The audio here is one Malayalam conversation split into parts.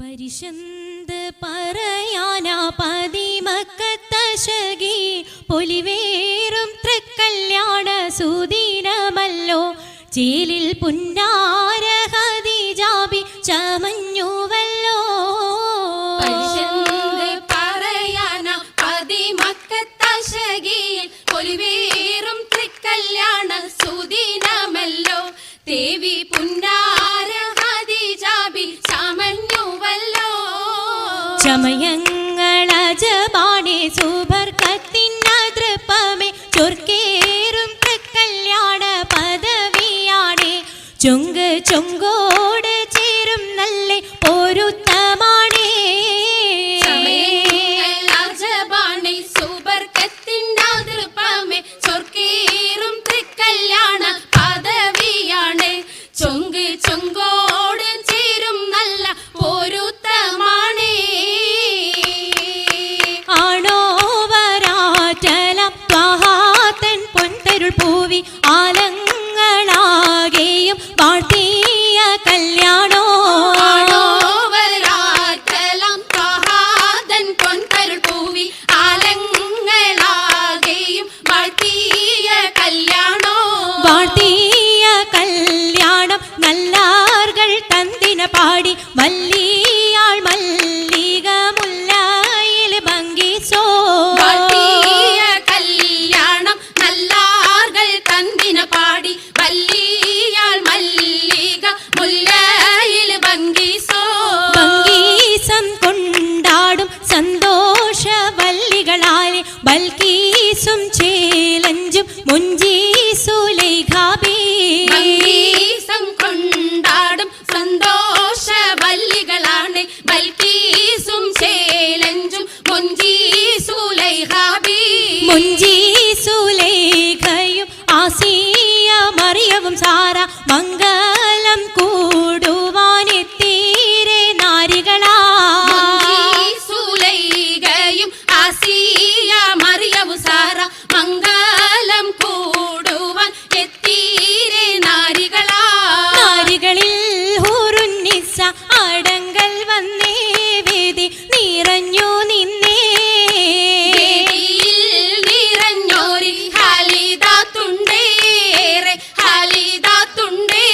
പരിശന്ത് പറയാനാ പതിമക്കത്തശകി പൊലിവേറും തൃക്കല്യാണ സുദിനമല്ലോ ചേലിൽ പുന്നാര ഖദീജാബി ചമഞ്ഞുവല്ലോ. പരിശന്ത് പറയാനാ പതിമക്കത്തശകി പൊലിവേറും തൃക്കല്യാണ സുദിനമല്ലോ ദേവി പുന്നാര ഖദീജാബി ചമഞ്ഞുവല്ലോ. ചമയങ്ങളജബാണേ സുബർക്കത്തിനതൃപ്പമേ ചൊർക്കേറും തൃക്കല്യാണ പദവിയാണേ ചൊങ്ക് ചൊങ്കോട് ചേരും നല്ല പൊരുത്തമാണേ. ചമയങ്ങളജബാണേ സുബർക്കത്തിനതൃപ്പമേ ചൊർക്കേറും തൃക്കല്യാണ പദവിയാണേ ചൊങ്ക് ചൊങ്കോട് ചേരും നല്ല പൊരുത്തമാണേ. ആണോവരാറ്റലം ത്വഹാത്തൻ പൊൻതരുൾ പൂവി ആലങ്ങളാകെയും വാഴ്ത്തിയ കല്യാണോ. ആണോവരാറ്റലം ത്വഹാത്തൻ പൊൻതരുൾ പൂവി ആലങ്ങളാകെയും വാഴ്ത്തിയ കല്യാണോ. വാഴ്ത്തിയ കല്യാണം നല്ലാർകൾ തന്തിന പാടി മല്ലിയാൾ മല്ലിക മുല്ലയിൽ ഭംഗിസോ. വാഴ്ത്തിയ കല്യാണം നല്ലാർകൾ തന്തിന പാടി വല്ലിയാൾ മല്ലിക മുല്ലയിൽ ഭംഗിസോ. ഭംഗീസം കൊണ്ടാടും സന്തോഷ വല്ലികളാലെ ബൽക്കീസും ചേലഞ്ചും മുഞ്ചീസുലൈഖാബി. ഭംഗീസം കൊണ്ടാടും സന്തോഷ വല്ലികളാണ് ബൽക്കീസും ചേലഞ്ചും മുഞ്ചീസുലൈഖാബി. മുഞ്ചീസുലൈഖയും ആസിയ മറിയവും സാറ മംഗലം കൂടുവാനെത്തീരെ നാരികളാ. മുഞ്ചീസുലൈഖയും ആസിയ മറിയവും സാറ മംഗലം കൂടുവാൻ എത്തീരെ നാരികളാ. നാരികളിൽ ഹൂറുന്നിസ അടങ്കൽ വന്നേ വേദി നിറഞ്ഞു നിന്നേ. വേദിയിൽ നിറഞ്ഞോരി ഹാലിദാത്തുണ്ടേറെ ഹാലിദാത്തുണ്ടേ.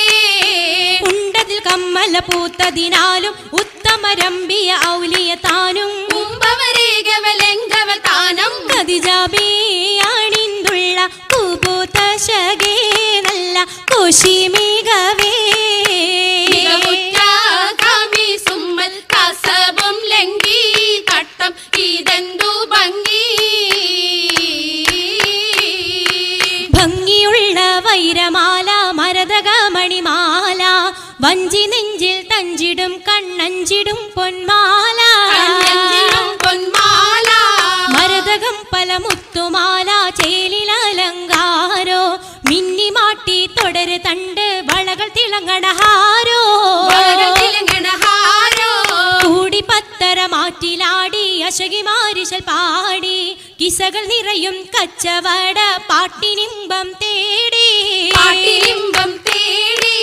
ഉണ്ടതിൽ കമ്മല പൂത്തതിനാലും ഉത്തമരമ്പിയ ഔലിയ താനും കുംഭവരേഖവലെങ്കവ താനം ഖദീജാബിയാണിന്തുള്ള കുബൂതശകേ നല്ല കുശിമികവേ. മികവുറ്റാകാമി സുമ്മൽ കസബും ലംഘി തട്ടം ഇതെന്തു ഭംഗി. ഭംഗിയുള്ള വൈരമാല മരതക മണിമാല വഞ്ചി നെഞ്ചിൽ തഞ്ചിടും കണ്ണഞ്ചിടും പൊന്മാല. കണ്ണഞ്ചിലും പൊന്മാല മരതകം പല മുത്തുമാല ചേലിലലങ്കാരോ മിന്നിമാട്ടി തുടര് തണ്ട് വളകൾ തിളങ്ങണഹാരോ. വളകൾ തിളങ്ങണഹാരോ. കൂടി പത്തര മാറ്റിലാടി അശകിമാരിശൽ പാടി കിസകൾ നിറയും കച്ചവട പാട്ടിനിമ്പം തേടി. പാട്ടിലിമ്പം തേടി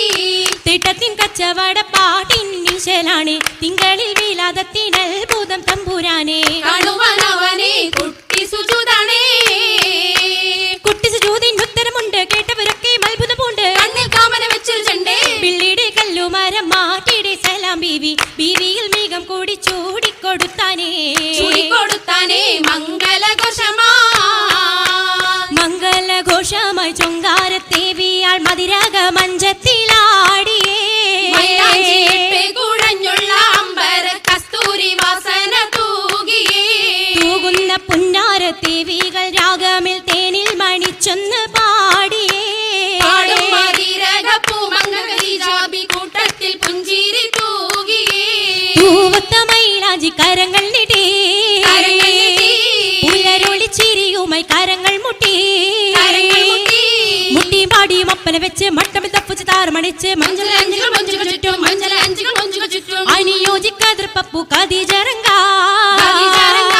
തിട്ടത്തിൻ കച്ചവട പാട്ടിനിശലാണ് തിങ്കളിൽ വിലാദത്തിനത്ഭുതം തമ്പുരാനെ. കാണുവാനവനെ കുട്ടി സുജൂദാണേ. കുട്ടി സുജൂദിന് ഉത്തരമുണ്ട് കേട്ടവരൊക്കെ അത്ഭുതമുണ്ട്. കണ്ണിൽ കാമന വെച്ചൊരു ചെണ്ടേ പിള്ളിയുടെ കല്ലുമരം മാറ്റിയുടെ സലാം ബീവി ബീവിയിൽ മേഘം കൂടി ചൂടിക്കൊടുത്താനേ. ചൂടിക്കൊടുത്താനേ മംഗലഘോഷമാ. മംഗലഘോഷമായി ചൊങ്കാരത്തേവിയാൾ മതിരക മഞ്ചത്തിലാടിയേ. മൈലാഞ്ചിയിട്ട് കുഴഞ്ഞുള്ള അമ്പര കസ്തൂരി വാസന തൂകിയേ. തൂകുന്ന പുന്നാരത്തേവികൾ രാഗമിൽ തേനിൽ മണിച്ചൊന്ന് പാടിയേ. പാടും മതിരകപ്പൂ മംഗ ഖദീജാബി കൂട്ടത്തിൽ പുഞ്ചിരി തൂകിയേ. തൂവത്ത മൈലാഞ്ചി കരങ്ങൾ നീട്ടി കരങ്ങൾ നീട്ടി. പുലരൊളി ചിരിയുമായി കരങ്ങൾ മുട്ടി. കരങ്ങൾ മുട്ടി. മുട്ടി പാടിയും ഒപ്പന വെച്ച് മട്ടമിൽ തപ്പുച്ച് താറുമണിച്ച് മഞ്ചലഞ്ചികൾ മഞ്ചുകൾ ചുറ്റും മഞ്ചലഞ്ചികൾ മഞ്ചുകൾ ചുറ്റും അനുയോജിക്കാതിർപ്പപ്പു ഖദീജറങ്ക ഖദീജറങ്ക.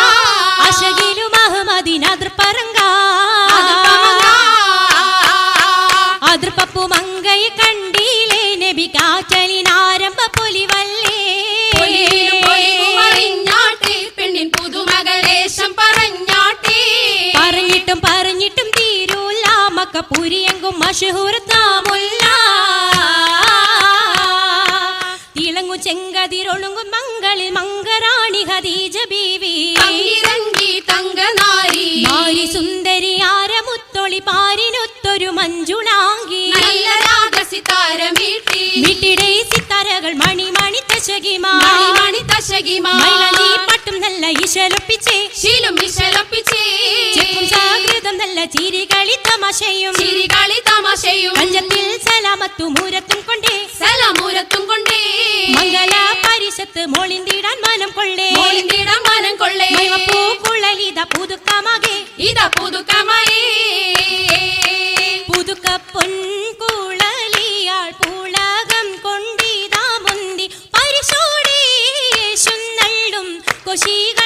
അശകിലു മഹമദിനതിർപ്പറങ്ക അതിർപ്പപ്പു മങ്കയെ കണ്ടീലേ നബി കാറ്റലിനാരംഭ പൊലിവല്ലേ. മക്കപ്പൂരിയെങ്കും മഷഹൂർത്താമുല്ല തിളങ്ങും ചെങ്കതിരൊളുങ്ങും മങ്ങളിൽ മങ്കറാണി ഖദീജ ബീവി തങ്കിരങ്കി തങ്കനാരി നാരി സുന്ദരി ആരമുത്തൊളി പാരിനൊത്തൊരു മഞ്ജുളാങ്കി നല്ല രാഗസിതാരമീട്ടി വീട്ടിടെ സിത്താരകൾ മണിമണി തശകിമാ മണിമണി തശകിമാ മൈലാഞ്ചി പട്ടും നല്ല ഇശലൊപ്പിച്ചേ ശീലും വിശലൊപ്പിച്ചേ ചെപ്പും സാകൃതം നല്ല ചിരികളി തമാശയും ചിരികളി തമാശയും പഞ്ചത്തിൽ സലാമത്തും മൂരത്തും കൊണ്ടേ സലാമൂരത്തും കൊണ്ടേ മംഗല പരിഷത്ത് മോളിന്തിടാൻ മനം കൊള്ളേ മോളിന്തിടം മനം കൊള്ളേ പൂക്കുഴലിത പുതുക്കമാകെ ഇതാ പുതുക്കമയേ പുതുക്ക പൊൻകുഴലിയാൾ പുളകം കൊണ്ടിതാ മുന്തി പരിശോടേശുന്നള്ളും കൊശികൾ